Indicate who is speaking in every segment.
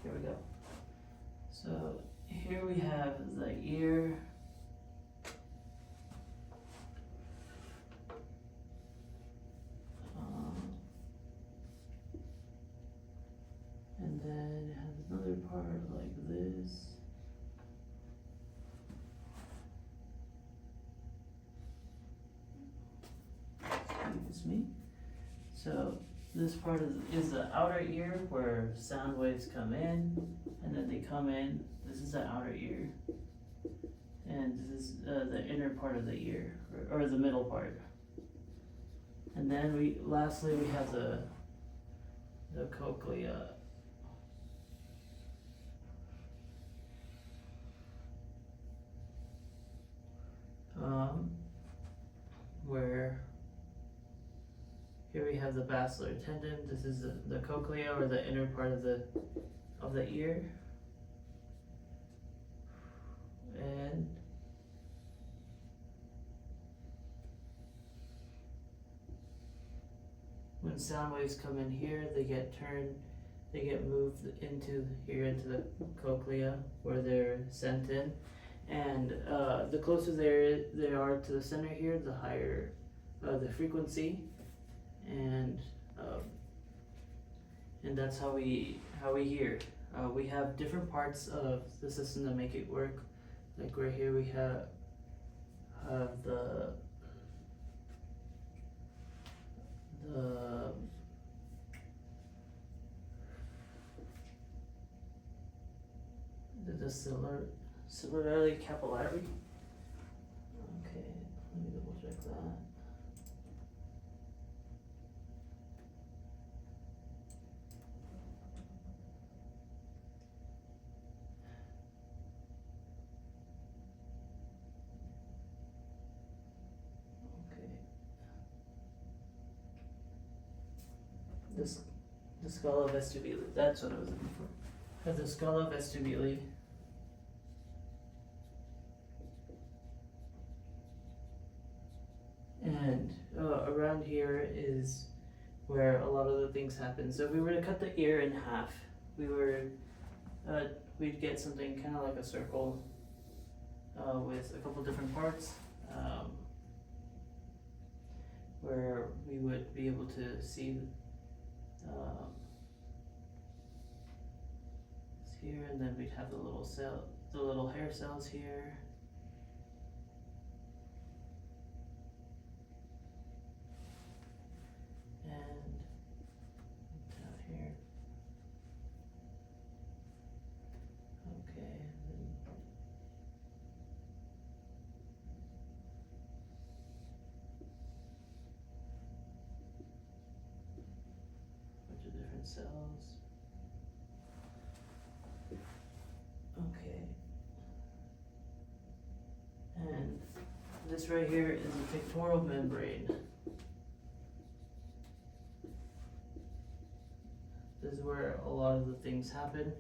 Speaker 1: Here we go. So here we have the ear. And then it has another part like this. Excuse me. So this part is the outer ear where sound waves come in, and then they come in. This is the outer ear, and this is the inner part of the ear, or the middle part. And then lastly we have the cochlea. Where here we have the basilar tendon. This is the cochlea, or the inner part of the ear. And when sound waves come in here, they get moved into the cochlea where they're sent in. And the closer they are to the center here, the higher the frequency, and that's how we hear. We have different parts of the system that make it work. Like right here, we have the ciliary capillary. Okay, let me double check that. The scala vestibuli, that's what I was looking for. The scala vestibuli. And around here is where a lot of the things happen. So if we were to cut the ear in half, we'd get something kind of like a circle with a couple different parts, where we would be able to see here, and then we'd have the little hair cells here. And down here. Okay, then bunch of different cells. Okay. And this right here is the pectoral membrane. This is where a lot of the things happen.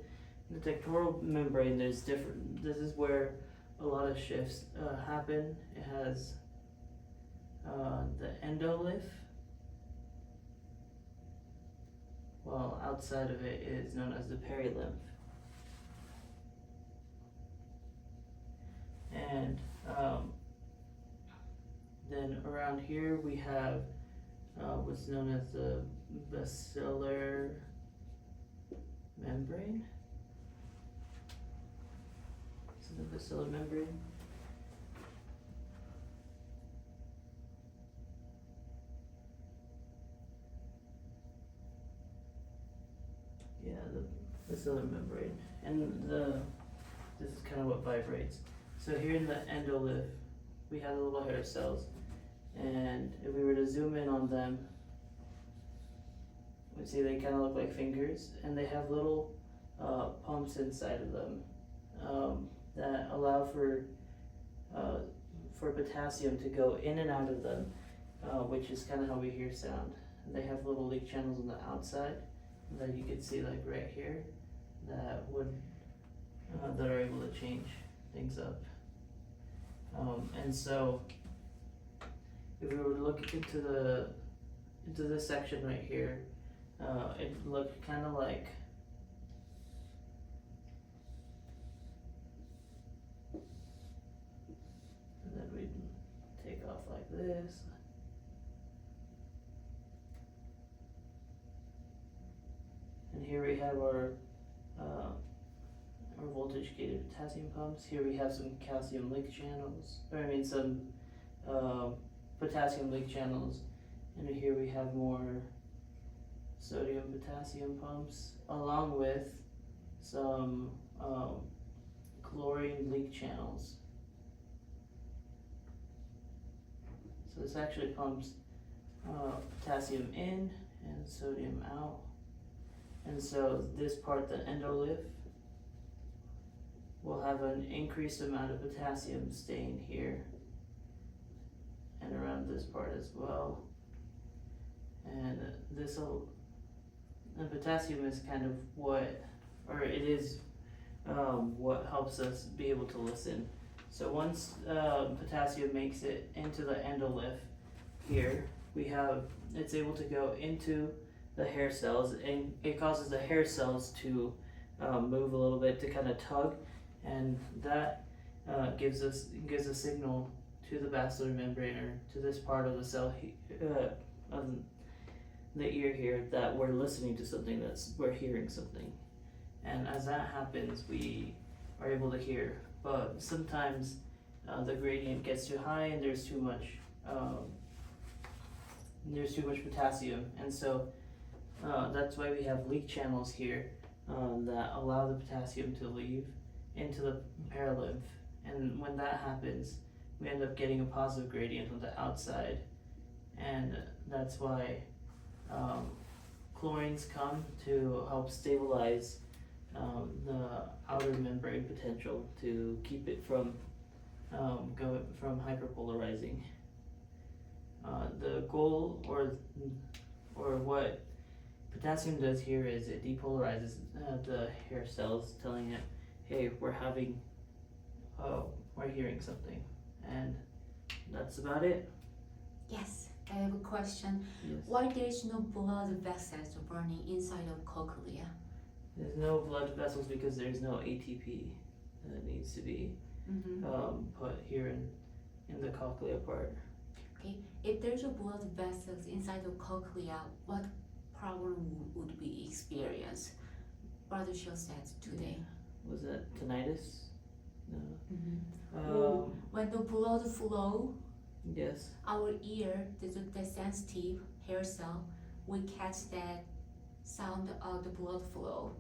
Speaker 1: In the pectoral membrane, this is where a lot of shifts happen. It has the endolymph, while outside of it is known as the perilymph. And then around here we have what's known as the basilar membrane. So the basilar membrane. Yeah, the basilar membrane. And this is kind of what vibrates. So here in the endolymph, we have the little hair cells, and if we were to zoom in on them, we see they kind of look like fingers, and they have little pumps inside of them that allow for potassium to go in and out of them, which is kind of how we hear sound. They have little leak channels on the outside that you could see, like right here, that are able to change things up. And so if we were to look into this section right here, it looked kind of like this. And here we have our voltage gated potassium pumps. Here we have some calcium link channels, some potassium link channels. And here we have more sodium potassium pumps, along with some chlorine leak channels. So this actually pumps potassium in and sodium out. And so this part, the endolith, will have an increased amount of potassium staying here and around this part as well. And the potassium is kind of what helps us be able to listen. So once potassium makes it into the endolith here, it's able to go into the hair cells, and it causes the hair cells to move a little bit, to kind of tug, and that gives a signal to the basilar membrane, or to this part of the cell of the ear here, that we're listening to something, we're hearing something. And as that happens, we are able to hear. But sometimes the gradient gets too high and there's too much potassium, and so that's why we have leak channels here that allow the potassium to leave into the perilymph. And when that happens, we end up getting a positive gradient on the outside, and that's why chlorines come to help stabilize the outer membrane potential, to keep it from hyperpolarizing. The goal, or what potassium does here, is it depolarizes the hair cells, telling it, hey, we're hearing something. And that's about it.
Speaker 2: Yes, I have a question.
Speaker 1: Yes.
Speaker 2: Why there is no blood vessels burning inside of cochlea?
Speaker 1: There's no blood vessels because there's no ATP that needs to be put here in the cochlea part.
Speaker 2: Okay, if there's a blood vessels inside the cochlea, what problem would be experienced? Brother Shield said today.
Speaker 1: Was that tinnitus? No.
Speaker 2: When the blood flow,
Speaker 1: Yes.
Speaker 2: our ear, the sensitive hair cell, we catch that sound of the blood flow.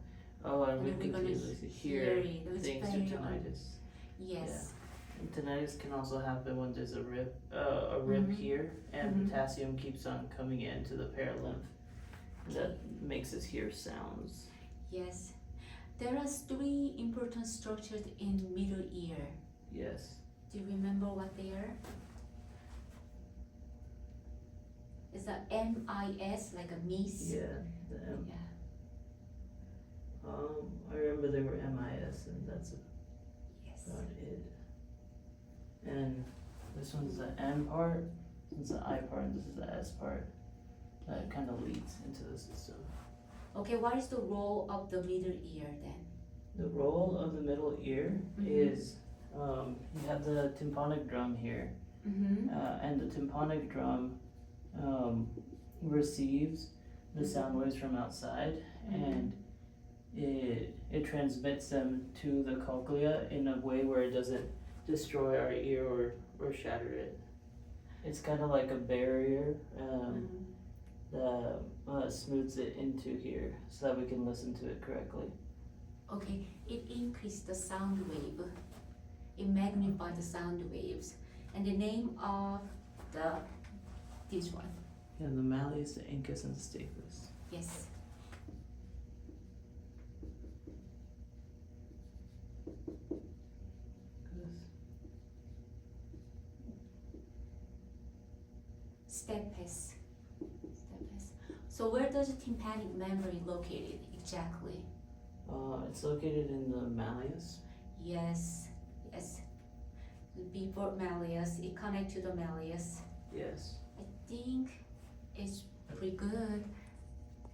Speaker 1: Oh, and
Speaker 2: And
Speaker 1: we
Speaker 2: then we're gonna
Speaker 1: continuously
Speaker 2: hear
Speaker 1: hear
Speaker 2: it. It's
Speaker 1: things through
Speaker 2: very
Speaker 1: tinnitus.
Speaker 2: Yes.
Speaker 1: And tinnitus can also happen when there's a rib here, and potassium keeps on coming into the perilymph. That makes us hear sounds.
Speaker 2: Yes. There are 3 important structures in middle ear.
Speaker 1: Yes.
Speaker 2: Do you remember what they are? It's a MIS, like a miss.
Speaker 1: Yeah. The M.
Speaker 2: Yeah.
Speaker 1: I remember they were MIS, and that's
Speaker 2: Yes.
Speaker 1: about it. And this one's the M part, this is the I part, and this is the S part. That kind of leads into the system.
Speaker 2: Okay, what is the role of the middle ear then?
Speaker 1: The role of the middle ear is, you have the tympanic drum here, and the tympanic drum receives the sound waves from outside, and it transmits them to the cochlea in a way where it doesn't destroy our ear or shatter it. It's kind of like a barrier that smooths it into here so that we can listen to it correctly.
Speaker 2: Okay, it increased the sound wave. It magnified the sound waves. And the name of this one.
Speaker 1: Yeah, the malleus, the incus, and the stapes.
Speaker 2: Yes. Stapes. So where does the tympanic membrane located exactly?
Speaker 1: It's located in the malleus.
Speaker 2: Yes. Before malleus, it connects to the malleus.
Speaker 1: Yes.
Speaker 2: I think it's pretty good.